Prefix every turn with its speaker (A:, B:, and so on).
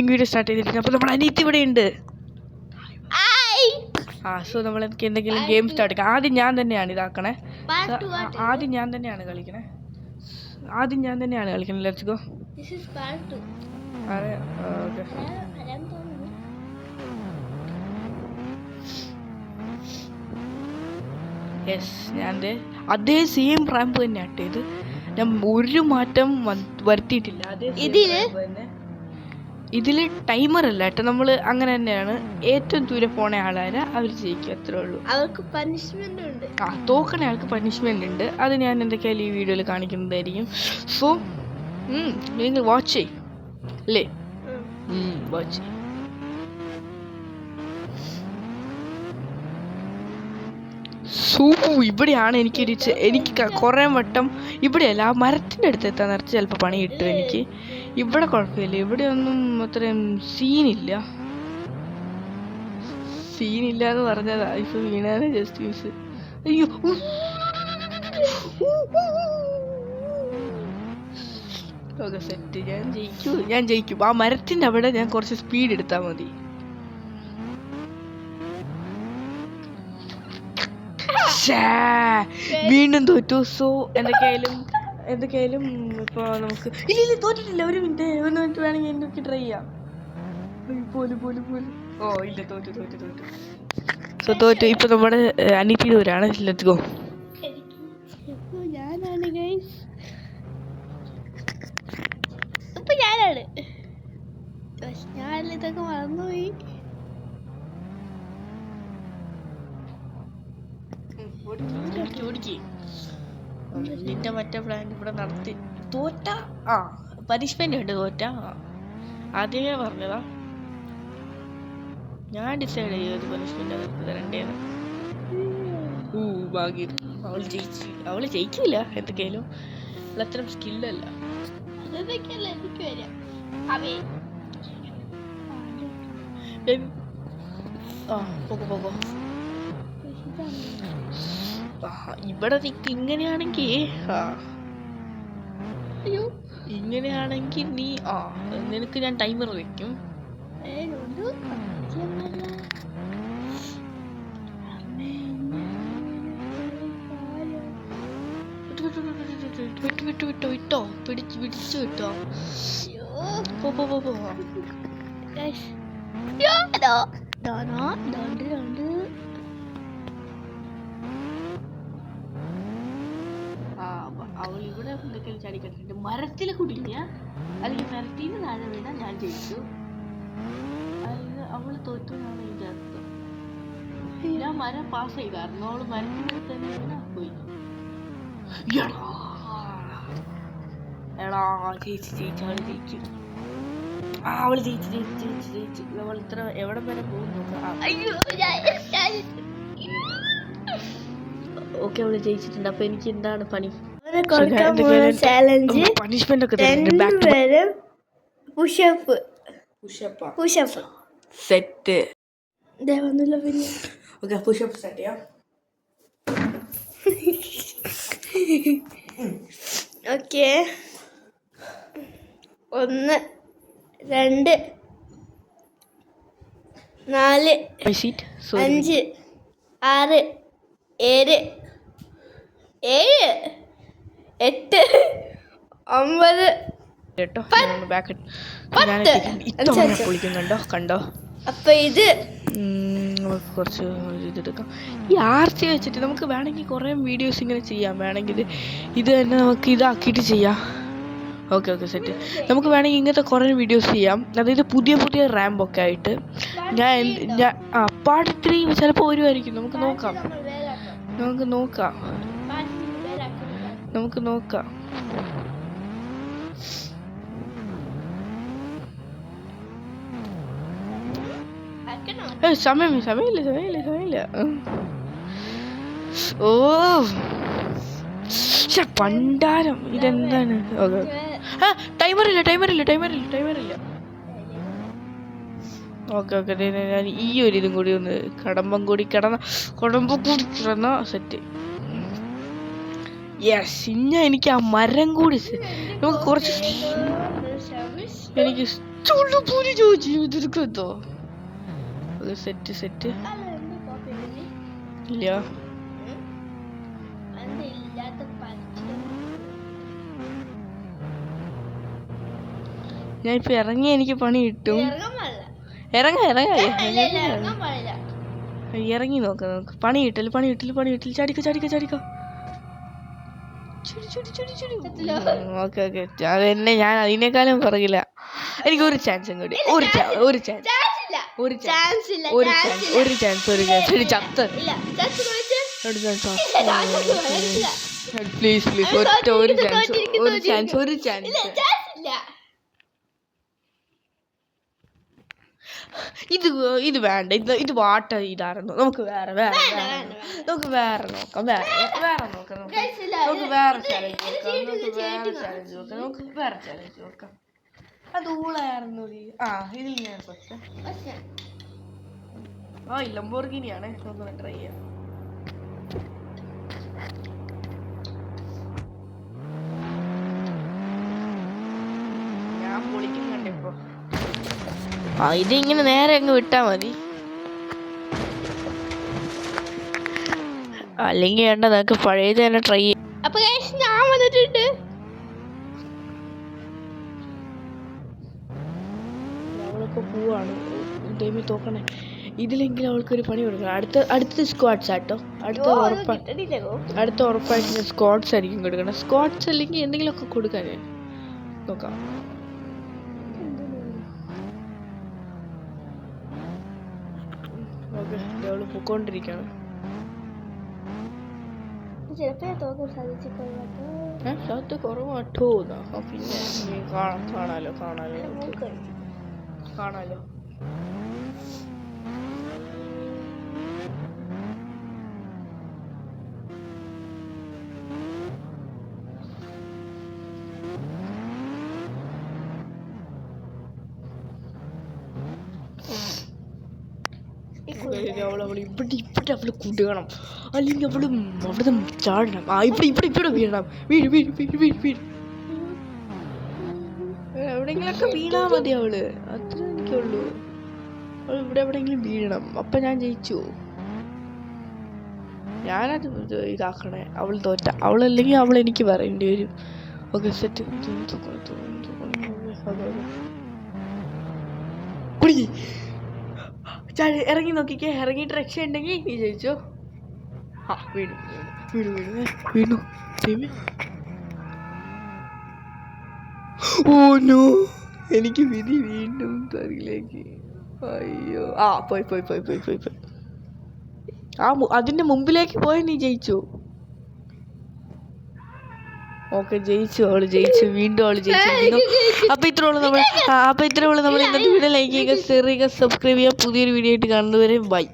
A: Opening video start ചെയ്തിട്ടുണ്ട്. അപ്പോൾ നമ്മുടെ അനിയത്തി ഇവിടെ ഉണ്ട്. സോ നമ്മൾ എനിക്ക് എന്തെങ്കിലും ഗെയിം സ്റ്റാർട്ട് ചെയ്യാം. ആദ്യം ഞാൻ തന്നെയാണ് ഇതാക്കണേ. ആദ്യം ഞാൻ തന്നെയാണ് കളിക്കണേ. Let's go. അതെ ഓക്കെ. യെസ്, ഞാൻ അതേ സെയിം റാമ്പ് തന്നെ ആട്ടേത്. ഞാൻ ഒരു മാറ്റം വരുത്തിയിട്ടില്ല. അതേ ഇതിൽ ടൈമർ അല്ല കേട്ടോ, നമ്മൾ അങ്ങനെ തന്നെയാണ്. ഏറ്റവും ദൂരെ പോണ ആളാരാ അവർ ജയിക്കും, അത്രേ ഉള്ളൂ.
B: അവർക്ക് പണിഷ്മെന്റ് ഉണ്ട്.
A: തോക്കണ ആൾക്ക് പണിഷ്മെന്റ് ഉണ്ട്. അത് ഞാൻ എന്തൊക്കെയായാലും ഈ വീഡിയോയിൽ കാണിക്കുന്നതായിരിക്കും. സോ നിങ്ങൾ വാച്ച് ചെയ്യും അല്ലേ? വാച്ച് ചെയ്യും. ഇവിടെയാണ് എനിക്ക് കുറേ വട്ടം ഇവിടെയല്ല, ആ മരത്തിൻ്റെ അടുത്ത് എത്താൻ നിറച്ച് ചിലപ്പോൾ പണി കിട്ടും എനിക്ക്. ഇവിടെ കുഴപ്പമില്ല, ഇവിടെ ഒന്നും അത്രയും സീനില്ല എന്ന് പറഞ്ഞതാ. ഇപ്പൊ വീണാനെ ജസ്റ്റ് യൂസ്. അയ്യോ, ഓക്കെ സെറ്റ്. ഞാൻ ജയിക്കും. ആ മരത്തിൻ്റെ അവിടെ ഞാൻ കുറച്ച് സ്പീഡ് എടുത്താൽ മതി. വീണ്ടും തോറ്റു. സോ എന്തൊക്കെയായാലും ഇപ്പൊ നമുക്ക് ഇല്ല തോറ്റിട്ടില്ല. ഒരു മിനിറ്റ് വേണമെങ്കിൽ എനിക്ക് ട്രൈ ചെയ്യാം. ഇല്ല, തോറ്റു. സോ തോറ്റു. ഇപ്പൊ നമ്മുടെ അനിയത്തി ദൂരാണ്. Let's go.
B: ഞാനാണ് ഇതൊക്കെ മറന്നുപോയി.
A: നിന്റെ മറ്റേ പ്ലാൻ ഇവിടെ നടത്തി തോറ്റ. പനിഷ്മെന്റ് ഉണ്ട് തോറ്റ. ആദ്യമേ പറഞ്ഞതാ, ഞാൻ ഡിസൈഡ് ചെയ്തു പനിഷ്മെന്റ് അവർക്ക് തരണ്ടേന്ന്. ഭാഗ്യം അവള് ജയിക്കില്ല. എന്തൊക്കെയാലും അത്രയും സ്കില്ലല്ല. പോകോ. ഇവിടെ ഇങ്ങനെയാണെങ്കിൽ നീ നിനക്ക് ഞാൻ ടൈമർ വെക്കും. വിട്ടോ പിടിച്ചു വിട്ടോ. അവൾ ഇവിടെ എന്തൊക്കെ ചാടിക്കിട്ടുണ്ട്. മരത്തിൽ കുടിഞ്ഞ അല്ലെങ്കിൽ മരത്തിൽ നിന്ന് താഴെ വീണാൽ ഞാൻ ജയിച്ചു. അല്ലെങ്കിൽ അവള് തോറ്റു എന്നാണ് എൻ്റെ അർത്ഥം. ഞാൻ മരം പാസ് ചെയ്തായിരുന്നു. അവള് മരത്തിൽ തന്നെ വീണാ പോയി. എടാ ജയിച്ചു. അവള് ജയിച്ചു. അവൾ ഇത്ര എവിടെ വരെ പോകുന്നു. ഓക്കെ, അവള് ജയിച്ചിട്ടുണ്ട്. അപ്പൊ എനിക്ക് എന്താണ് പണി? പണിഷ്മെന്റ് ഒക്കെ സെറ്റ്. പുഷപ്പ് സ്റ്റാർട്ട് ചെയ്യാം.
B: ഓക്കെ, 1 2 4 5 6 7 8 9
A: കണ്ടോ.
B: അപ്പൊ ഇത്
A: കുറച്ച് ഇതെടുക്കാം. ഈ ആർച്ചി വെച്ചിട്ട് നമുക്ക് വേണമെങ്കിൽ കുറേ വീഡിയോസ് ഇങ്ങനെ ചെയ്യാം. വേണമെങ്കിൽ ഇത് തന്നെ നമുക്ക് ഇതാക്കിയിട്ട് ചെയ്യാം. Okay set. നമുക്ക് വേണമെങ്കിൽ ഇങ്ങനത്തെ കുറേ വീഡിയോസ് ചെയ്യാം. അതായത് പുതിയ റാമ്പൊക്കെ ആയിട്ട്. ഞാൻ പാർട്ട് 3 ചിലപ്പോൾ വരുമായിരിക്കും. നമുക്ക് നോക്കാം. സമയമില്ല. പണ്ടാരം ഇതെന്താണ്? ടൈമറില്ല. ഓക്കെ ഞാൻ ഈ ഒരു ഇതും കൂടി ഒന്ന് കടമ്പം കൂടി കിടന്ന സെറ്റ്. യെസ്, എനിക്ക് ആ മരം കൂടി നമുക്ക് കുറച്ച് എനിക്ക് ചുള്ളുപൂരി ചോദിച്ചു ഇതെടുക്കത്തോ സെറ്റ് സെറ്റ് ഇല്ല ഞാൻ ഇപ്പൊ ഇറങ്ങി എനിക്ക് പണി കിട്ടും ഇറങ്ങാ ഇറങ്ങി നോക്ക നോക്ക് പണി കിട്ടല് ചാടിക്കോ ഓക്കെ ഓക്കെ അതെന്നെ ഞാൻ അതിനേക്കാളും പറയില്ല എനിക്ക് ഒരു ചാൻസും കൂടി ഒരു ചാൻസ് ചത്ത് പ്ലീസ് ഒരു ചാൻസ് ഇത് വേണ്ട ഇത് വാട്ട ഇതായിരുന്നു നമുക്ക് വേറെ നോക്കാം ചാലഞ്ച് നോക്കാം അത് ഊളായിരുന്നു ഇതിൽ ഞാൻ ലംബോർഗിനിയാണ് നമുക്ക് ട്രൈ ചെയ്യാം ഞാൻ പൊളിക്കുന്നുണ്ട് ഇപ്പൊ ഇതിങ്ങനെ നേരെ അങ്ങ് വിട്ടാ മതി അല്ലെങ്കിൽ വേണ്ട നമുക്ക് പഴയത് തന്നെ ട്രൈ ചെയ്യാം
B: അപ്പൊ ഞാൻ വന്നിട്ടുണ്ട്
A: അവളൊക്കെ പോവാണ് ടൈമിൽ തോക്കണേ ഇതിലെങ്കിലും അവൾക്കൊരു പണി കൊടുക്കണം അടുത്ത സ്ക്വാഡ്സ് ആട്ടോ അടുത്ത ഉറപ്പായിട്ട് സ്ക്വാഡ്സ് ആയിരിക്കും കൊടുക്കണം സ്ക്വാഡ്സ് അല്ലെങ്കിൽ എന്തെങ്കിലുമൊക്കെ കൊടുക്കാൻ നോക്കാം ഓക്കെ അവള് പൊക്കോണ്ടിരിക്കാണ് സാധ്യത കുറവാട്ടോ പിന്നെ കാണാലോ അവള് ഇവിടെ അവള് കുടുകണം അല്ലെങ്കിൽ അവള് അവിടെ ചാടണം ഇവിടെ വീഴണം വീട് എവിടെയെങ്കിലൊക്കെ വീണാ മതി അവള് അത്ര എനിക്കുള്ളൂ അവൾ ഇവിടെ എവിടെയെങ്കിലും വീഴണം അപ്പൊ ഞാൻ ജയിച്ചു ഞാനത് ഇതാക്കണേ അവൾ തോറ്റ അവളല്ലെങ്കിൽ അവൾ എനിക്ക് പറയേണ്ടി വരും ഓക്കെ സെറ്റ് ഇറങ്ങി നോക്കിക്കേ ഇറങ്ങിയിട്ട് രക്ഷ ഉണ്ടെങ്കിൽ നീ ജയിച്ചോ വീണു ഓ നോ എനിക്ക് വിധി വീണ്ടും തറിയിലേക്ക് അയ്യോ പോയി അതിന്റെ മുമ്പിലേക്ക് പോയ നീ ജയിച്ചു ഓക്കെ ജയിച്ചു അവള് ജയിച്ചു വീണ്ടും അവള് ജയിച്ചു അപ്പൊ ഇത്രയുള്ളൂ നമ്മൾ ഇന്നത്തെ വീഡിയോ ലൈക്ക് ചെയ്യുക ഷെയർ ചെയ്യുക സബ്സ്ക്രൈബ് ചെയ്യുക പുതിയൊരു വീഡിയോ ആയിട്ട് കാണുന്നതുവരെ ബൈ